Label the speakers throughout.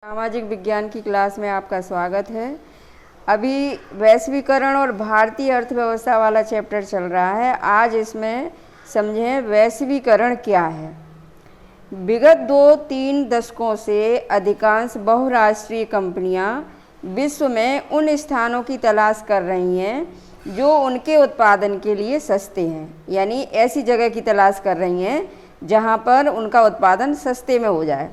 Speaker 1: सामाजिक विज्ञान की क्लास में आपका स्वागत है। अभी वैश्वीकरण और भारतीय अर्थव्यवस्था वाला चैप्टर चल रहा है। आज इसमें समझें वैश्वीकरण क्या है। विगत 2-3 दशकों से अधिकांश बहुराष्ट्रीय कंपनियां विश्व में उन स्थानों की तलाश कर रही हैं जो उनके उत्पादन के लिए सस्ते हैं, यानी ऐसी जगह की तलाश कर रही हैं जहां पर उनका उत्पादन सस्ते में हो जाए।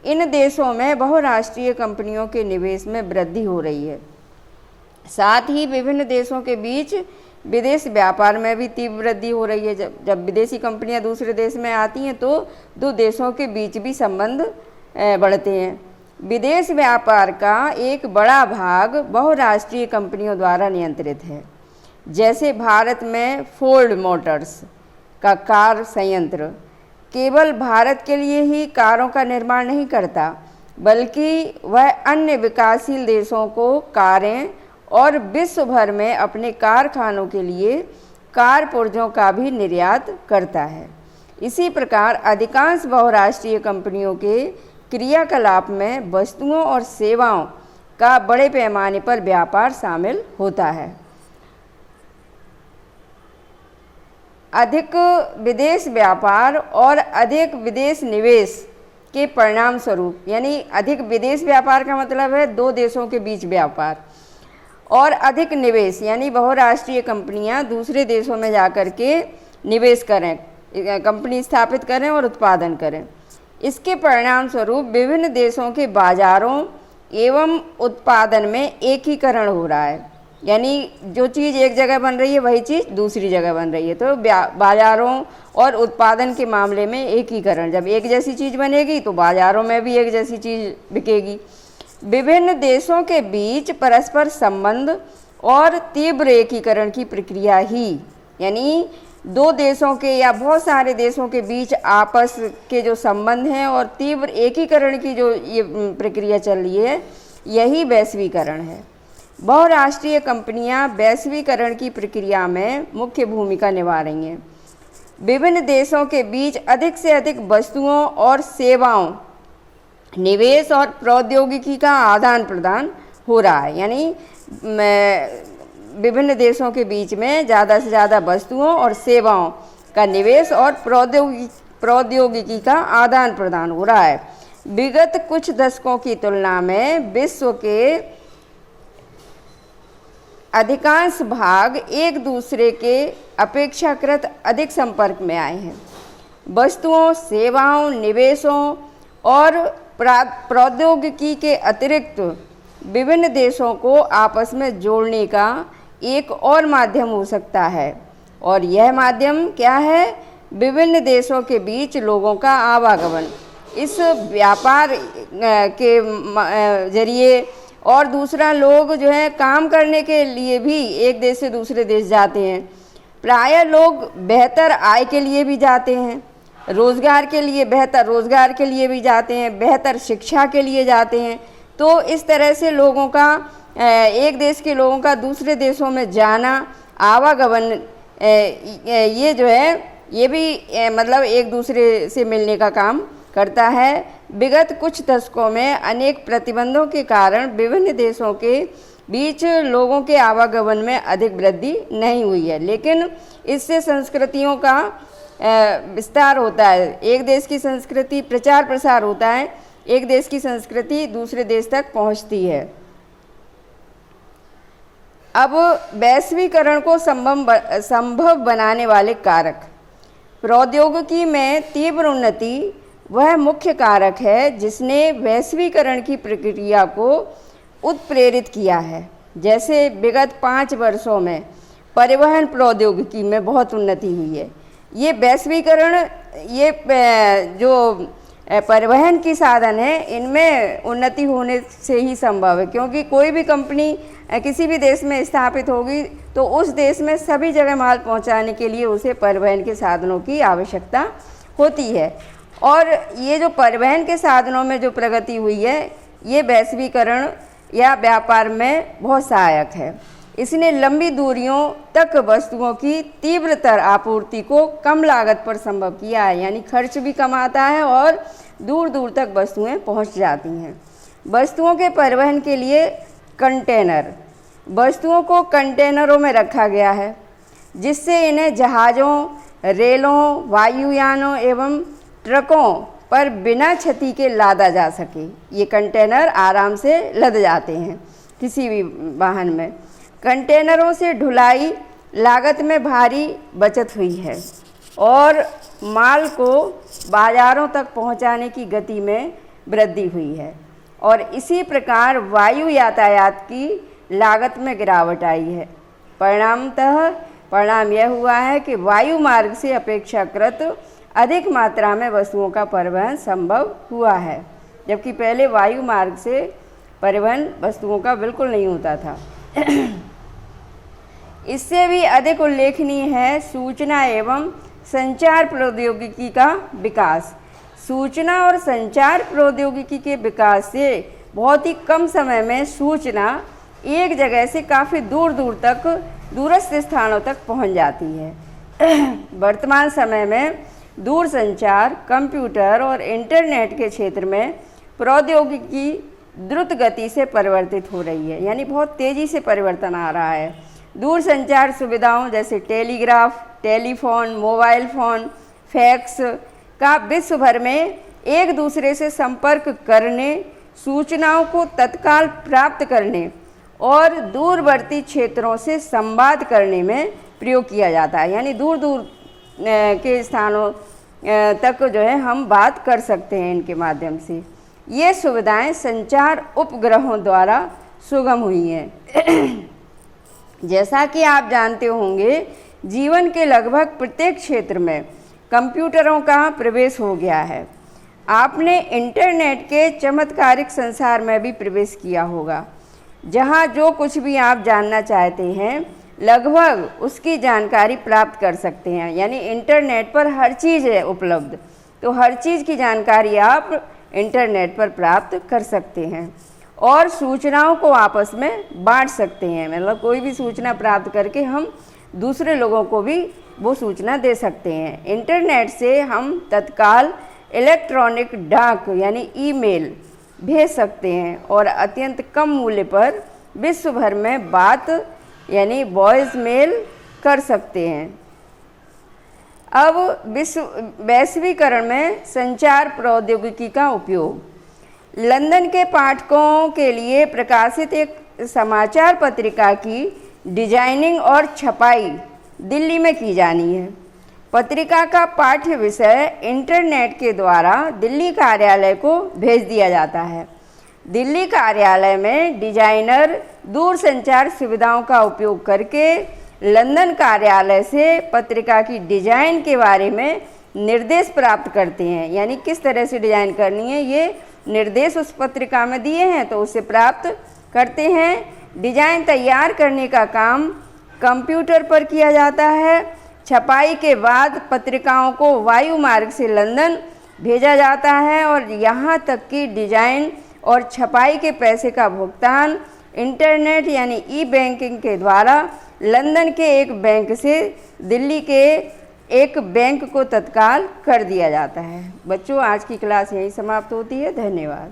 Speaker 1: इन देशों में बहुराष्ट्रीय कंपनियों के निवेश में वृद्धि हो रही है। साथ ही विभिन्न देशों के बीच विदेश व्यापार में भी तीव्र वृद्धि हो रही है। जब विदेशी कंपनियां दूसरे देश में आती हैं तो दो देशों के बीच भी संबंध बढ़ते हैं। विदेश व्यापार का एक बड़ा भाग बहुराष्ट्रीय कंपनियों द्वारा नियंत्रित है। जैसे भारत में फोर्ड मोटर्स का कार संयंत्र केवल भारत के लिए ही कारों का निर्माण नहीं करता, बल्कि वह अन्य विकासशील देशों को कारें और विश्व भर में अपने कारखानों के लिए कार पुर्जों का भी निर्यात करता है। इसी प्रकार अधिकांश बहुराष्ट्रीय कंपनियों के क्रियाकलाप में वस्तुओं और सेवाओं का बड़े पैमाने पर व्यापार शामिल होता है। अधिक विदेश व्यापार और अधिक विदेश निवेश के परिणाम स्वरूप, यानी अधिक विदेश व्यापार का मतलब है दो देशों के बीच व्यापार, और अधिक निवेश यानी बहुराष्ट्रीय कंपनियां दूसरे देशों में जाकर के निवेश करें, कंपनी स्थापित करें और उत्पादन करें। इसके परिणाम स्वरूप विभिन्न देशों के बाजारों एवं उत्पादन में एकीकरण हो रहा है, यानी जो चीज़ एक जगह बन रही है वही चीज़ दूसरी जगह बन रही है। तो बाजारों और उत्पादन के मामले में एकीकरण, जब एक जैसी चीज़ बनेगी तो बाजारों में भी एक जैसी चीज़ बिकेगी। विभिन्न देशों के बीच परस्पर संबंध और तीव्र एकीकरण की प्रक्रिया ही, यानी दो देशों के या बहुत सारे देशों के बीच आपस के जो संबंध हैं और तीव्र एकीकरण की जो ये प्रक्रिया चल रही है, यही वैश्वीकरण है। बहुराष्ट्रीय कंपनियां वैश्वीकरण की प्रक्रिया में मुख्य भूमिका निभा रही हैं। विभिन्न देशों के बीच अधिक से अधिक वस्तुओं और सेवाओं, निवेश और प्रौद्योगिकी का आदान प्रदान हो रहा है, यानी विभिन्न देशों के बीच में ज़्यादा से ज़्यादा वस्तुओं और सेवाओं का निवेश और प्रौद्योगिकी का आदान प्रदान हो रहा है। विगत कुछ दशकों की तुलना में विश्व के अधिकांश भाग एक दूसरे के अपेक्षाकृत अधिक संपर्क में आए हैं। वस्तुओं, सेवाओं, निवेशों और प्रौद्योगिकी के अतिरिक्त विभिन्न देशों को आपस में जोड़ने का एक और माध्यम हो सकता है, और यह माध्यम क्या है? विभिन्न देशों के बीच लोगों का आवागमन। इस व्यापार के जरिए और दूसरा, लोग जो है काम करने के लिए भी एक देश से दूसरे देश जाते हैं। प्रायः लोग बेहतर आय के लिए भी जाते हैं, रोज़गार के लिए, बेहतर रोज़गार के लिए भी जाते हैं, बेहतर शिक्षा के लिए जाते हैं। तो इस तरह से लोगों का, एक देश के लोगों का दूसरे देशों में जाना, आवागमन, ये जो है ये भी मतलब एक दूसरे से मिलने का काम करता है। विगत कुछ दशकों में अनेक प्रतिबंधों के कारण विभिन्न देशों के बीच लोगों के आवागमन में अधिक वृद्धि नहीं हुई है, लेकिन इससे संस्कृतियों का विस्तार होता है। एक देश की संस्कृति प्रचार प्रसार होता है, एक देश की संस्कृति दूसरे देश तक पहुंचती है। अब वैश्वीकरण को संभव बनाने वाले कारक। प्रौद्योगिकी में तीव्र उन्नति वह मुख्य कारक है जिसने वैश्वीकरण की प्रक्रिया को उत्प्रेरित किया है। जैसे विगत 5 वर्षों में परिवहन प्रौद्योगिकी में बहुत उन्नति हुई है। ये वैश्वीकरण, ये जो परिवहन की साधन है, इनमें उन्नति होने से ही संभव है, क्योंकि कोई भी कंपनी किसी भी देश में स्थापित होगी तो उस देश में सभी जगह माल पहुंचाने के लिए उसे परिवहन के साधनों की आवश्यकता होती है। और ये जो परिवहन के साधनों में जो प्रगति हुई है, ये वैश्वीकरण या व्यापार में बहुत सहायक है। इसने लंबी दूरियों तक वस्तुओं की तीव्रतर आपूर्ति को कम लागत पर संभव किया है, यानी खर्च भी कम आता है और दूर दूर तक वस्तुएं पहुंच जाती हैं। वस्तुओं के परिवहन के लिए कंटेनर। वस्तुओं को कंटेनरों में रखा गया है जिससे इन्हें जहाज़ों, रेलों, वायुयानों एवं ट्रकों पर बिना क्षति के लादा जा सके। ये कंटेनर आराम से लद जाते हैं किसी भी वाहन में। कंटेनरों से ढुलाई लागत में भारी बचत हुई है और माल को बाज़ारों तक पहुंचाने की गति में वृद्धि हुई है और इसी प्रकार वायु यातायात की लागत में गिरावट आई है। परिणाम यह हुआ है कि वायु मार्ग से अपेक्षाकृत अधिक मात्रा में वस्तुओं का परिवहन संभव हुआ है, जबकि पहले वायु मार्ग से परिवहन वस्तुओं का बिल्कुल नहीं होता था। इससे भी अधिक उल्लेखनीय है सूचना एवं संचार प्रौद्योगिकी का विकास। सूचना और संचार प्रौद्योगिकी के विकास से बहुत ही कम समय में सूचना एक जगह से काफ़ी दूर दूर तक दूरस्थ स्थानों तक पहुंच जाती है। वर्तमान समय में दूरसंचार, कंप्यूटर और इंटरनेट के क्षेत्र में प्रौद्योगिकी द्रुत गति से परिवर्तित हो रही है, यानी बहुत तेज़ी से परिवर्तन आ रहा है। दूरसंचार सुविधाओं जैसे telegraph, telephone, mobile phone, fax का विश्व भर में एक दूसरे से संपर्क करने, सूचनाओं को तत्काल प्राप्त करने और दूरवर्ती क्षेत्रों से संवाद करने में प्रयोग किया जाता है। यानी दूर दूर के स्थानों तक जो है हम बात कर सकते हैं इनके माध्यम से। ये सुविधाएं संचार उपग्रहों द्वारा सुगम हुई हैं। जैसा कि आप जानते होंगे, जीवन के लगभग प्रत्येक क्षेत्र में कंप्यूटरों का प्रवेश हो गया है। आपने इंटरनेट के चमत्कारिक संसार में भी प्रवेश किया होगा, जहां जो कुछ भी आप जानना चाहते हैं लगभग उसकी जानकारी प्राप्त कर सकते हैं। यानी इंटरनेट पर हर चीज़ है उपलब्ध, तो हर चीज़ की जानकारी आप इंटरनेट पर प्राप्त कर सकते हैं और सूचनाओं को आपस में बांट सकते हैं। मतलब कोई भी सूचना प्राप्त करके हम दूसरे लोगों को भी वो सूचना दे सकते हैं। इंटरनेट से हम तत्काल इलेक्ट्रॉनिक डाक यानी ईमेल भेज सकते हैं और अत्यंत कम मूल्य पर विश्व भर में बात यानी वॉइस मेल कर सकते हैं। अब वैश्वीकरण में संचार प्रौद्योगिकी का उपयोग। लंदन के पाठकों के लिए प्रकाशित एक समाचार पत्रिका की डिजाइनिंग और छपाई दिल्ली में की जानी है। पत्रिका का पाठ्य विषय इंटरनेट के द्वारा दिल्ली कार्यालय को भेज दिया जाता है। दिल्ली कार्यालय में डिजाइनर दूरसंचार सुविधाओं का उपयोग करके लंदन कार्यालय से पत्रिका की डिजाइन के बारे में निर्देश प्राप्त करते हैं। यानी किस तरह से डिजाइन करनी है ये निर्देश उस पत्रिका में दिए हैं तो उसे प्राप्त करते हैं। डिजाइन तैयार करने का काम कंप्यूटर पर किया जाता है। छपाई के बाद पत्रिकाओं को वायु मार्ग से लंदन भेजा जाता है और यहाँ तक कि डिजाइन और छपाई के पैसे का भुगतान इंटरनेट यानी ई बैंकिंग के द्वारा लंदन के एक बैंक से दिल्ली के एक बैंक को तत्काल कर दिया जाता है। बच्चों, आज की क्लास यहीं समाप्त होती है। धन्यवाद।